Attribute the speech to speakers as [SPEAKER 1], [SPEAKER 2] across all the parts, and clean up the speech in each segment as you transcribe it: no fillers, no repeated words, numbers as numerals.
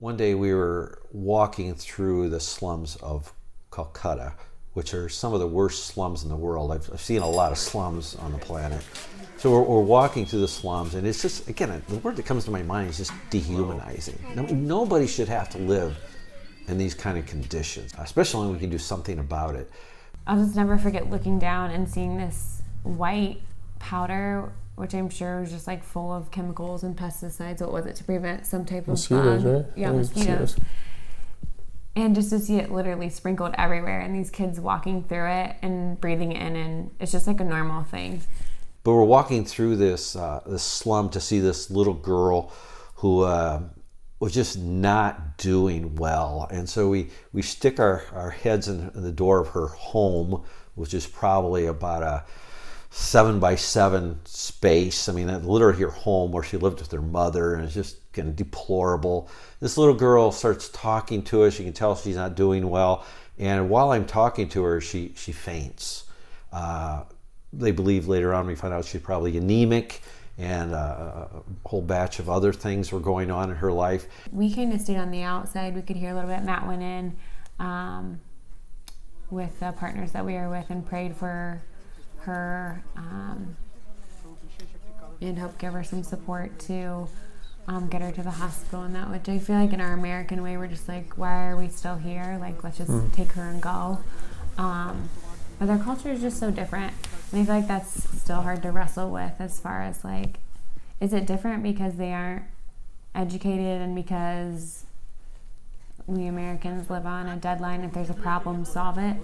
[SPEAKER 1] One day we were walking through the slums of Calcutta, which are some of the worst slums in the world. I've seen a lot of slums on the planet. So we're walking through the slums, and it's just, again, the word that comes to my mind is just dehumanizing. I mean, nobody should have to live in these kind of conditions, especially when we can do something about it.
[SPEAKER 2] I'll just never forget looking down and seeing this white powder, which I'm sure was just like full of chemicals and pesticides. What was it, to prevent some type of
[SPEAKER 3] mosquitoes, right?
[SPEAKER 2] Yeah, mosquitoes. And just to see it literally sprinkled everywhere, and these kids walking through it and breathing it in, and it's just like a normal thing.
[SPEAKER 1] But we're walking through this slum to see this little girl who was just not doing well. And so we stick our heads in the door of her home, which is probably about a 7-by-7 space. I mean, literally her home where she lived with her mother, and it's just kind of deplorable. This little girl starts talking to us. You can tell she's not doing well. And while I'm talking to her, she faints. They believe later on we find out she's probably anemic, and a whole batch of other things were going on in her life.
[SPEAKER 2] We kind of stayed on the outside. We could hear a little bit. Matt went in with the partners that we were with and prayed for her and helped give her some support to get her to the hospital and that, which I feel like in our American way we're just like, why are we still here? Like, let's just take her and go. But their culture is just so different. And I feel like that's still hard to wrestle with, as far as like, is it different because they aren't educated and because we Americans live on a deadline, if there's a problem, solve it?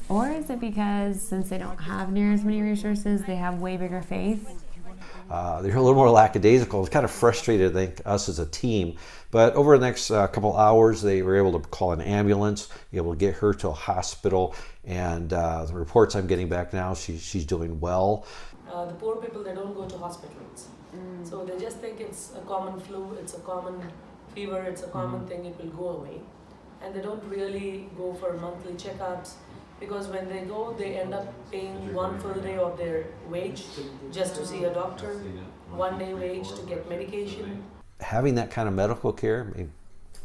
[SPEAKER 2] Or is it because since they don't have near as many resources, they have way bigger faith?
[SPEAKER 1] They're a little more lackadaisical. It's kind of frustrated, I think, us as a team. But over the next couple hours, they were able to call an ambulance, be able to get her to a hospital. And the reports I'm getting back now, she's doing well.
[SPEAKER 4] The poor people, they don't go to hospitals. So they just think it's a common flu, it's a common fever, it's a common thing, it will go away. And they don't really go for monthly checkups, because when they go, they end up paying one full day of their wage just to see a doctor, 1 day wage to get medication.
[SPEAKER 1] Having that kind of medical care made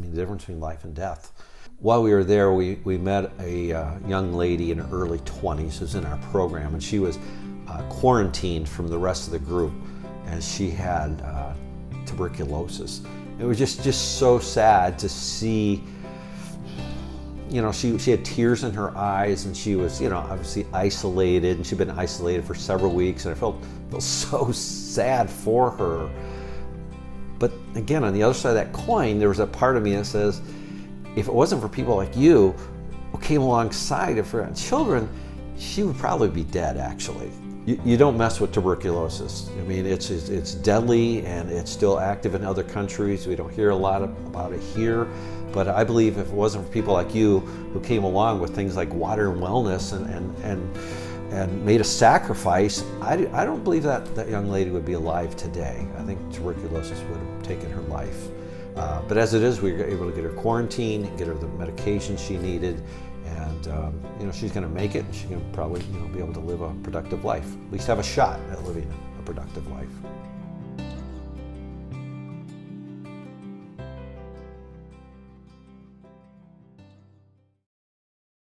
[SPEAKER 1] the difference between life and death. While we were there, we met a young lady in her early 20s who was in our program, and she was quarantined from the rest of the group, and she had tuberculosis. It was just so sad to see. You know, she had tears in her eyes, and she was, obviously isolated, and she'd been isolated for several weeks, and I felt so sad for her. But again, on the other side of that coin, there was a part of me that says, if it wasn't for people like you who came alongside of her children, she would probably be dead, actually. You don't mess with tuberculosis. I mean, it's deadly, and it's still active in other countries. We don't hear a lot about it here. But I believe if it wasn't for people like you who came along with things like water and wellness and made a sacrifice, I don't believe that young lady would be alive today. I think tuberculosis would have taken her life. But as it is, we were able to get her quarantined, get her the medication she needed, and she's going to make it. She's going to probably be able to live a productive life, at least have a shot at living a productive life.